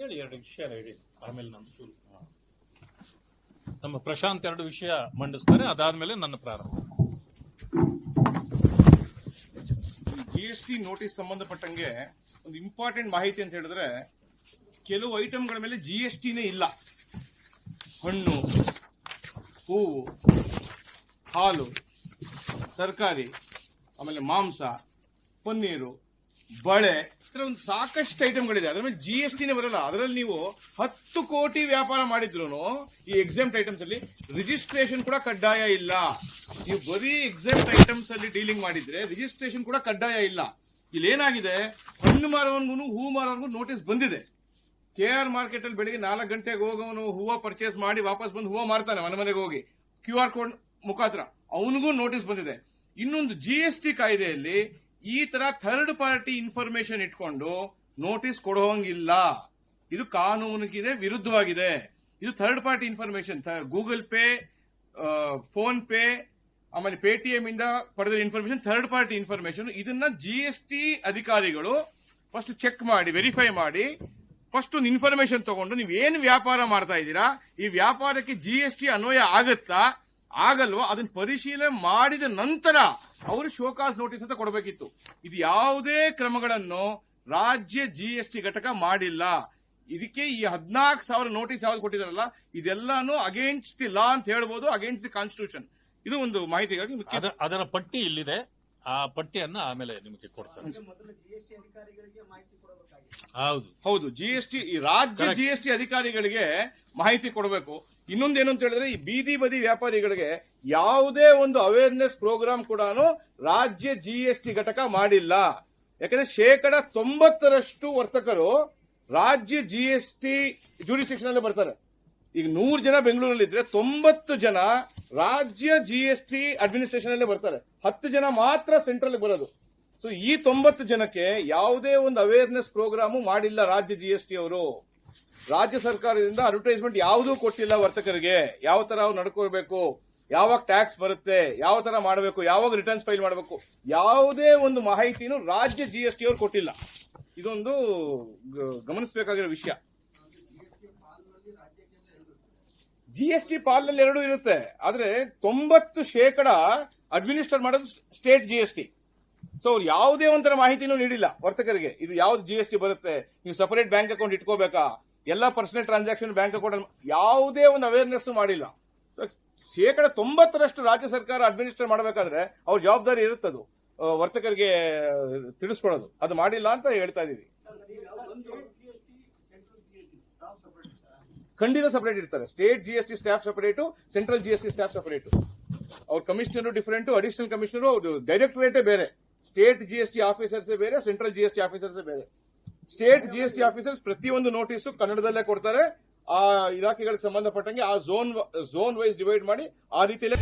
ಹೇಳಿ, 2 ವಿಷಯ ಹೇಳಿ, ಆಮೇಲೆ ನಂದು ಶುರು. ನಮ್ಮ ಪ್ರಶಾಂತ್ 2 ವಿಷಯ ಮಂಡಿಸ್ತಾರೆ, ಅದಾದ್ಮೇಲೆ ನನ್ನ ಪ್ರಾರಂಭ. GST ನೋಟಿಸ್ ಸಂಬಂಧಪಟ್ಟಂಗೆ ಒಂದು ಇಂಪಾರ್ಟೆಂಟ್ ಮಾಹಿತಿ ಅಂತ ಹೇಳಿದ್ರೆ, ಕೆಲವು ಐಟಮ್ಗಳ ಮೇಲೆ GSTನೇ ಇಲ್ಲ. ಹಣ್ಣು, ಹೂವು, ಹಾಲು, ತರಕಾರಿ, ಆಮೇಲೆ ಮಾಂಸ, ಪನ್ನೀರು, ಬಳೆ, ಇತರ ಒಂದು ಸಾಕಷ್ಟು ಐಟಮ್ಗಳಿದೆ. ಅದ್ರ ಮೇಲೆ GSTನೇ ಬರಲ್ಲ. ಅದರಲ್ಲಿ ನೀವು 10 ಕೋಟಿ ವ್ಯಾಪಾರ ಮಾಡಿದ್ರು ಈ ಎಕ್ಸಾಮ್ಟ್ ಐಟಮ್ಸ್ ಅಲ್ಲಿ ರಿಜಿಸ್ಟ್ರೇಷನ್ ಕೂಡ ಕಡ್ಡಾಯ ಇಲ್ಲ. ನೀವು ಬರೀ ಎಕ್ಸಾಮ್ಟ್ ಐಟಮ್ಸ್ ಅಲ್ಲಿ ಡೀಲಿಂಗ್ ಮಾಡಿದ್ರೆ ರಿಜಿಸ್ಟ್ರೇಷನ್ ಕೂಡ ಕಡ್ಡಾಯ ಇಲ್ಲ. ಇಲ್ಲಿ ಏನಾಗಿದೆ, ಹಣ್ಣು ಮಾರೋನ್ಗೂ ಹೂ ಮಾರೋನ್ಗೂ ನೋಟಿಸ್ ಬಂದಿದೆ. KR ಮಾರ್ಕೆಟ್ ಅಲ್ಲಿ ಬೆಳಿಗ್ಗೆ 4 ಗಂಟೆಗೆ ಹೋಗೋನು ಹೂವು ಪರ್ಚೇಸ್ ಮಾಡಿ ವಾಪಸ್ ಬಂದು ಹೂವು ಮಾರ್ತಾನೆ ಮನೆಗೆ ಹೋಗಿ QR ಕೋಡ್ ಮುಖಾಂತರ, ಅವನಿಗೂ ನೋಟಿಸ್ ಬಂದಿದೆ. ಇನ್ನೊಂದು GST ಕಾಯ್ದೆಯಲ್ಲಿ ಈ ತರ ಥರ್ಡ್ ಪಾರ್ಟಿ ಇನ್ಫಾರ್ಮೇಶನ್ ಇಟ್ಕೊಂಡು ನೋಟಿಸ್ ಕೊಡೋಂಗಿಲ್ಲ. ಇದು ಕಾನೂನಿಗೆ ವಿರುದ್ಧವಾಗಿದೆ. ಇದು third party information, Google pay, phone pay, ಆಮೇಲೆ ಪೇಟಿಎಂ ಇಂದ ಪಡೆದ ಇನ್ಫಾರ್ಮೇಶನ್ ಥರ್ಡ್ ಪಾರ್ಟಿ ಇನ್ಫಾರ್ಮೇಶನ್. ಇದನ್ನ GST ಅಧಿಕಾರಿಗಳು ಫಸ್ಟ್ ಚೆಕ್ ಮಾಡಿ, ವೆರಿಫೈ ಮಾಡಿ, ಫಸ್ಟ್ ಒಂದು ಇನ್ಫಾರ್ಮೇಶನ್ ತಗೊಂಡು ನೀವೇನು ವ್ಯಾಪಾರ ಮಾಡ್ತಾ ಇದ್ದೀರಾ, ಈ ವ್ಯಾಪಾರಕ್ಕೆ GST ಅನ್ವಯ ಆಗತ್ತಾ ಆಗಲ್ವಾ, ಅದನ್ನ ಪರಿಶೀಲನೆ ಮಾಡಿದ ನಂತರ ಅವರು ಶೋಕಾಸ್ ನೋಟಿಸ್ ಅಂತ ಕೊಡಬೇಕಿತ್ತು. ಇದು ಯಾವುದೇ ಕ್ರಮಗಳನ್ನು ರಾಜ್ಯ GST ಘಟಕ ಮಾಡಿಲ್ಲ. ಇದಕ್ಕೆ ಈ 14,000 ನೋಟಿಸ್ ಯಾವ್ದು ಕೊಟ್ಟಿದಾರಲ್ಲ, ಇದೆಲ್ಲಾನು ಅಗೇನ್ಸ್ಟ್ ದಿ ಲಾ ಅಂತ ಹೇಳ್ಬೋದು, ಅಗೇನ್ಸ್ಟ್ ದಿ ಕಾನ್ಸ್ಟಿಟ್ಯೂಷನ್. ಇದು ಒಂದು ಮಾಹಿತಿಗಾಗಿ ಅದರ ಪಟ್ಟಿ ಇಲ್ಲಿದೆ, ಆ ಪಟ್ಟಿಯನ್ನ ಆಮೇಲೆ ನಿಮಗೆ ಕೊಡ್ತಾರೆ. ಹೌದು, GST ಈ ರಾಜ್ಯ GST ಅಧಿಕಾರಿಗಳಿಗೆ ಮಾಹಿತಿ ಕೊಡಬೇಕು. ಇನ್ನೊಂದೇನು ಅಂತ ಹೇಳಿದ್ರೆ, ಈ ಬೀದಿ ಬದಿ ವ್ಯಾಪಾರಿಗಳಿಗೆ ಯಾವುದೇ ಒಂದು ಅವೇರ್ನೆಸ್ ಪ್ರೋಗ್ರಾಮ್ ಕೂಡ ರಾಜ್ಯ GST ಘಟಕ ಮಾಡಿಲ್ಲ. ಯಾಕಂದ್ರೆ 90% ವರ್ತಕರು ರಾಜ್ಯ GST ಜೂರಿಸ್ಡಿಕ್ಷನ್ ಅಲ್ಲಿ ಬರ್ತಾರೆ. ಈಗ 100 ಜನ ಬೆಂಗಳೂರಲ್ಲಿ ಇದ್ರೆ 90 ಜನ ರಾಜ್ಯ GST ಅಡ್ಮಿನಿಸ್ಟ್ರೇಷನ್ ಅಲ್ಲೇ ಬರ್ತಾರೆ, 10 ಜನ ಮಾತ್ರ ಸೆಂಟ್ರಲ್ ಬರೋದು. ಸೊ ಈ 90 ಜನಕ್ಕೆ ಯಾವುದೇ ಒಂದು ಅವೇರ್ನೆಸ್ ಪ್ರೋಗ್ರಾಮು ಮಾಡಿಲ್ಲ ರಾಜ್ಯ GST ಅವರು. ರಾಜ್ಯ ಸರ್ಕಾರದಿಂದ ಅಡ್ವರ್ಟೈಸ್ಮೆಂಟ್ ಯಾವುದೂ ಕೊಟ್ಟಿಲ್ಲ ವರ್ತಕರಿಗೆ. ಯಾವ ತರ ಅವ್ರು ನಡ್ಕೋಬೇಕು, ಯಾವಾಗ ಟ್ಯಾಕ್ಸ್ ಬರುತ್ತೆ, ಯಾವ ತರ ಮಾಡಬೇಕು, ಯಾವಾಗ ರಿಟರ್ನ್ಸ್ ಫೈಲ್ ಮಾಡಬೇಕು, ಯಾವುದೇ ಒಂದು ಮಾಹಿತಿನೂ ರಾಜ್ಯ GST ಅವರು ಕೊಟ್ಟಿಲ್ಲ. ಇದೊಂದು ಗಮನಿಸಬೇಕಾಗಿರೋ ವಿಷಯ. GST ಪಾಲ್ನಲ್ಲಿ 2 ಇರುತ್ತೆ, ಆದ್ರೆ 90% ಅಡ್ಮಿನಿಸ್ಟ್ರೇಟ್ ಮಾಡೋದು ಸ್ಟೇಟ್ GST. ಸೊ ಅವ್ರು ಯಾವುದೇ ಒಂಥರ ಮಾಹಿತಿನೂ ನೀಡಿಲ್ಲ ವರ್ತಕರಿಗೆ. ಇದು ಯಾವ್ದು GST ಬರುತ್ತೆ, ನೀವು ಸಪರೇಟ್ ಬ್ಯಾಂಕ್ ಅಕೌಂಟ್ ಇಟ್ಕೋಬೇಕಾ, ಎಲ್ಲ ಪರ್ಸನಲ್ ಟ್ರಾನ್ಸಾಕ್ಷನ್ ಬ್ಯಾಂಕ್ ಅಕೌಂಟ್, ಯಾವುದೇ ಒಂದು ಅವೇರ್ನೆಸ್ ಮಾಡಿಲ್ಲ. ಸೊ 90% ರಾಜ್ಯ ಸರ್ಕಾರ ಅಡ್ಮಿನಿಸ್ಟ್ರೇಟ್ ಮಾಡಬೇಕಾದ್ರೆ ಅವ್ರ ಜವಾಬ್ದಾರಿ ಇರುತ್ತದು ವರ್ತಕರಿಗೆ ತಿಳಿಸ್ಕೊಡೋದು. ಅದು ಮಾಡಿಲ್ಲ ಅಂತ ಹೇಳ್ತಾ ಇದೀವಿ. ಖಂಡಿತ ಸಪರೇಟ್ ಇರ್ತಾರೆ. State GST staff separate, central GST staff separate. ಅವ್ರ ಕಮಿಷನರ್ ಡಿಫರೆಂಟ್, ಅಡಿಷನಲ್ ಕಮಿಷನರ್, ಅವ್ರ ಡೈರೆಕ್ಟರೇಟೇ ಬೇರೆ. ಸ್ಟೇಟ್ GST ಆಫೀಸರ್ಸ್ ಬೇರೆ, ಸೆಂಟ್ರಲ್ GST ಆಫೀಸರ್ಸ್ ಬೇರೆ. ಸ್ಟೇಟ್ GST ಆಫೀಸರ್ಸ್ ಪ್ರತಿಯೊಂದು ನೋಟಿಸು ಕನ್ನಡದಲ್ಲೇ ಕೊಡ್ತಾರೆ. ಆ ಇಲಾಖೆಗಳಿಗೆ ಸಂಬಂಧಪಟ್ಟಂಗೆ ಆ ಝೋನ್ ವೈಸ್ ಡಿವೈಡ್ ಮಾಡಿ ಆ ರೀತಿಯಲ್ಲೇ